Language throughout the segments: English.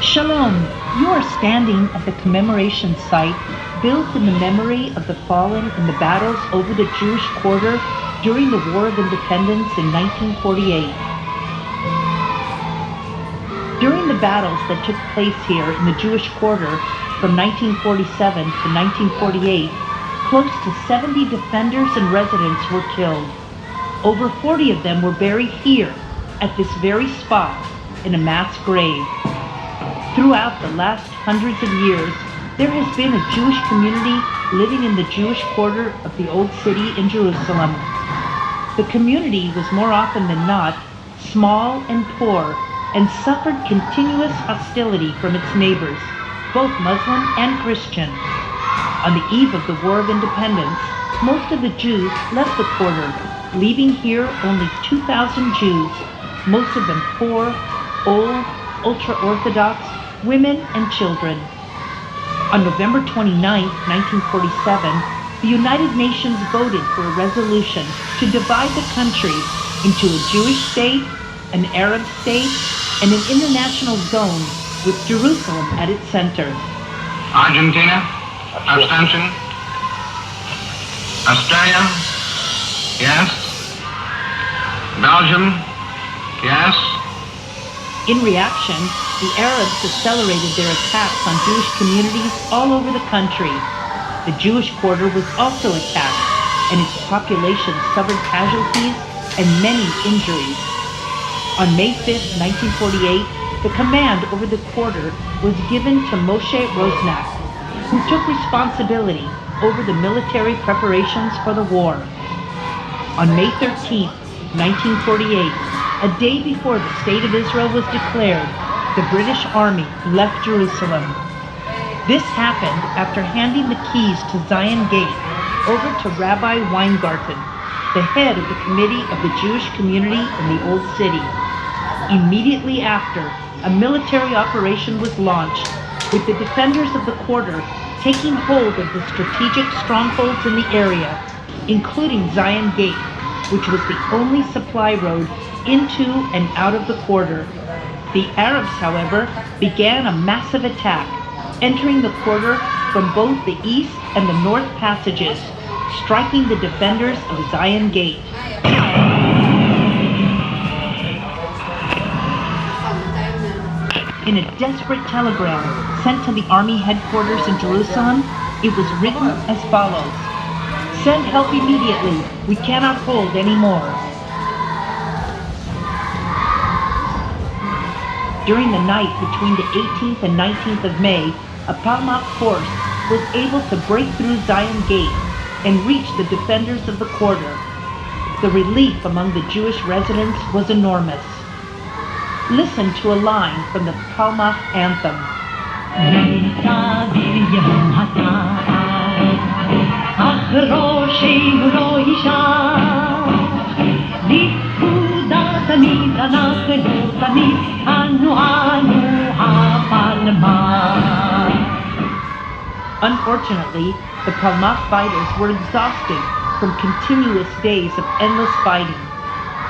Shalom, you are standing at the commemoration site built in the memory of the fallen in the battles over the Jewish quarter during the War of Independence in 1948. During the battles that took place here in the Jewish quarter from 1947 to 1948, close to 70 defenders and residents were killed. Over 40 of them were buried here at this very spot in a mass grave. Throughout the last hundreds of years, there has been a Jewish community living in the Jewish quarter of the Old City in Jerusalem. The community was more often than not small and poor and suffered continuous hostility from its neighbors, both Muslim and Christian. On the eve of the War of Independence, most of the Jews left the quarter, leaving here only 2,000 Jews, most of them poor, old, ultra-Orthodox, women and children. On November 29, 1947, the United Nations voted for a resolution to divide the country into a Jewish state, an Arab state, and an international zone with Jerusalem at its center. Argentina, abstention. Australia, yes. Belgium, yes. In reaction, the Arabs accelerated their attacks on Jewish communities all over the country. The Jewish quarter was also attacked, and its population suffered casualties and many injuries. On May 5, 1948, the command over the quarter was given to Moshe Rosnak, who took responsibility over the military preparations for the war. On May 13, 1948, a day before the State of Israel was declared, the British Army left Jerusalem. This happened after handing the keys to Zion Gate over to Rabbi Weingarten, the head of the committee of the Jewish community in the Old City. Immediately after, a military operation was launched, with the defenders of the quarter taking hold of the strategic strongholds in the area, including Zion Gate, which was the only supply road into and out of the quarter. The Arabs, however, began a massive attack, entering the quarter from both the east and the north passages, striking the defenders of Zion Gate. In a desperate telegram sent to the army headquarters in Jerusalem, it was written as follows: "Send help immediately. We cannot hold anymore." During the night between the 18th and 19th of May, a Palmach force was able to break through Zion Gate and reach the defenders of the quarter. The relief among the Jewish residents was enormous. Listen to a line from the Palmach anthem. Unfortunately, the Palmach fighters were exhausted from continuous days of endless fighting.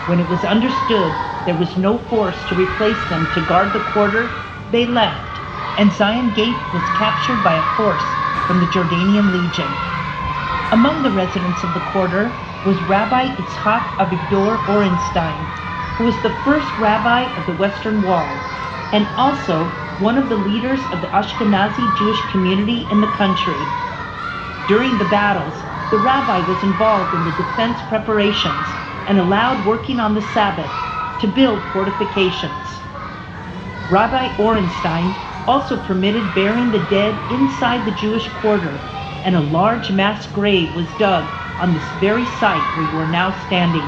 When it was understood there was no force to replace them to guard the quarter, they left, and Zion Gate was captured by a force from the Jordanian Legion. Among the residents of the quarter was Rabbi Yitzhak Avigdor Orenstein, who was the first rabbi of the Western Wall, and also one of the leaders of the Ashkenazi Jewish community in the country. During the battles, the rabbi was involved in the defense preparations and allowed working on the Sabbath to build fortifications. Rabbi Orenstein also permitted burying the dead inside the Jewish quarter, and a large mass grave was dug on this very site where you are now standing.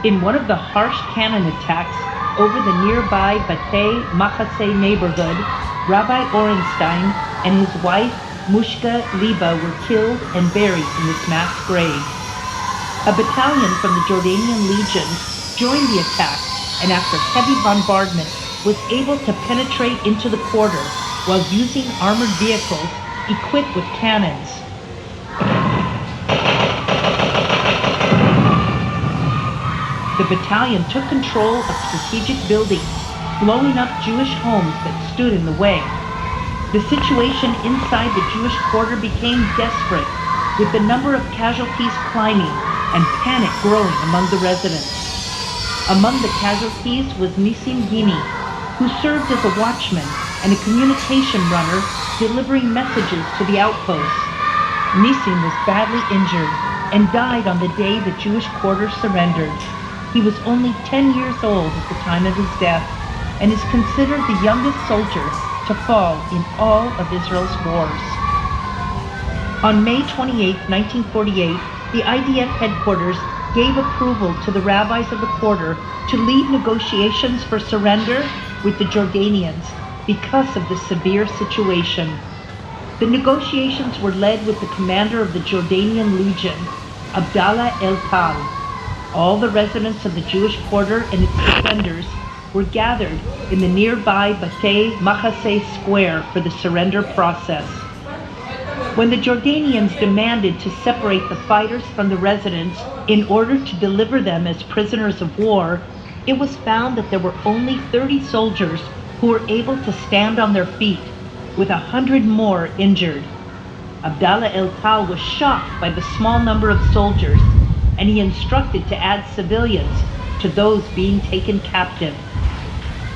In one of the harsh cannon attacks over the nearby Batei Machase neighborhood, Rabbi Orenstein and his wife Mushka Liba were killed and buried in this mass grave. A battalion from the Jordanian Legion joined the attack, and after heavy bombardment was able to penetrate into the quarter while using armored vehicles equipped with cannons. The battalion took control of strategic buildings, blowing up Jewish homes that stood in the way. The situation inside the Jewish quarter became desperate, with the number of casualties climbing and panic growing among the residents. Among the casualties was Nissim Gini, who served as a watchman and a communication runner delivering messages to the outposts. Nissim was badly injured and died on the day the Jewish quarter surrendered. He was only 10 years old at the time of his death and is considered the youngest soldier to fall in all of Israel's wars. On May 28, 1948, the IDF headquarters gave approval to the rabbis of the quarter to lead negotiations for surrender with the Jordanians because of the severe situation. The negotiations were led with the commander of the Jordanian Legion, Abdallah el-Tal. All the residents of the Jewish quarter and its defenders were gathered in the nearby Batei Machaseh Square for the surrender process. When the Jordanians demanded to separate the fighters from the residents in order to deliver them as prisoners of war, it was found that there were only 30 soldiers who were able to stand on their feet, with 100 more injured. Abdallah el-Tal was shocked by the small number of soldiers, and he instructed to add civilians to those being taken captive.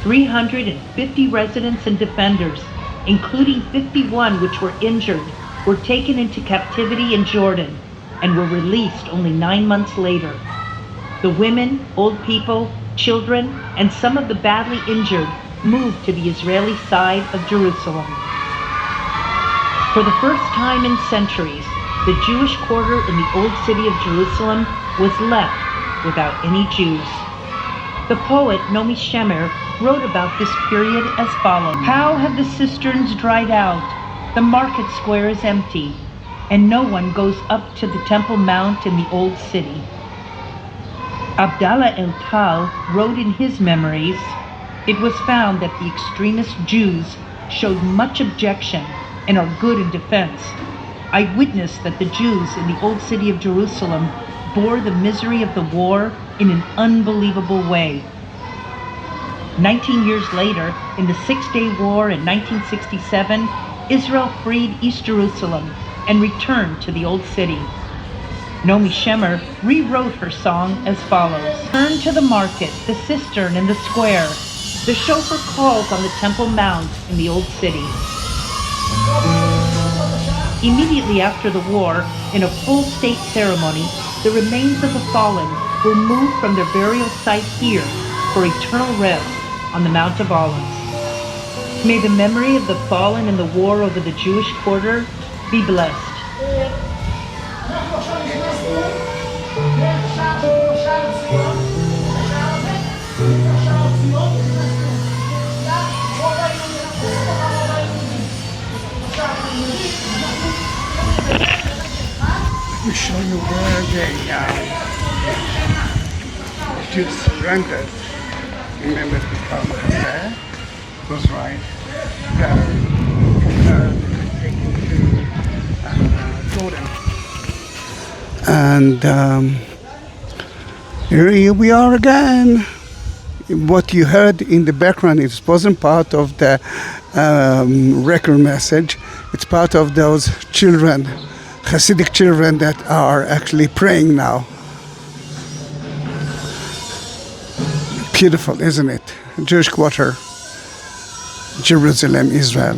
350 residents and defenders, including 51 which were injured, were taken into captivity in Jordan and were released only 9 months later. The women, old people, children, and some of the badly injured moved to the Israeli side of Jerusalem. For the first time in centuries, the Jewish quarter in the old city of Jerusalem was left without any Jews. The poet Naomi Shemer wrote about this period as follows: "How have the cisterns dried out? The market square is empty, and no one goes up to the Temple Mount in the old city." Abdallah el-Tal wrote in his memories, "It was found that the extremist Jews showed much objection and are good in defense. I witnessed that the Jews in the old city of Jerusalem bore the misery of the war in an unbelievable way." 19 years later, in the Six-Day War in 1967, Israel freed East Jerusalem and returned to the old city. Naomi Shemer rewrote her song as follows: "Turn to the market, the cistern and the square. The shofar calls on the Temple Mount in the old city." Immediately after the war, in a full state ceremony, the remains of the fallen were moved from their burial site here for eternal rest on the Mount of Olives. May the memory of the fallen in the war over the Jewish quarter be blessed. Let me show you where the Jews surrendered. Remember the farmer there? Was right there. Taken to Jordan. And here we are again. What you heard in the background, it wasn't part of the record message. It's part of those children, Hasidic children that are actually praying now. Beautiful, isn't it? Jewish quarter, Jerusalem, Israel.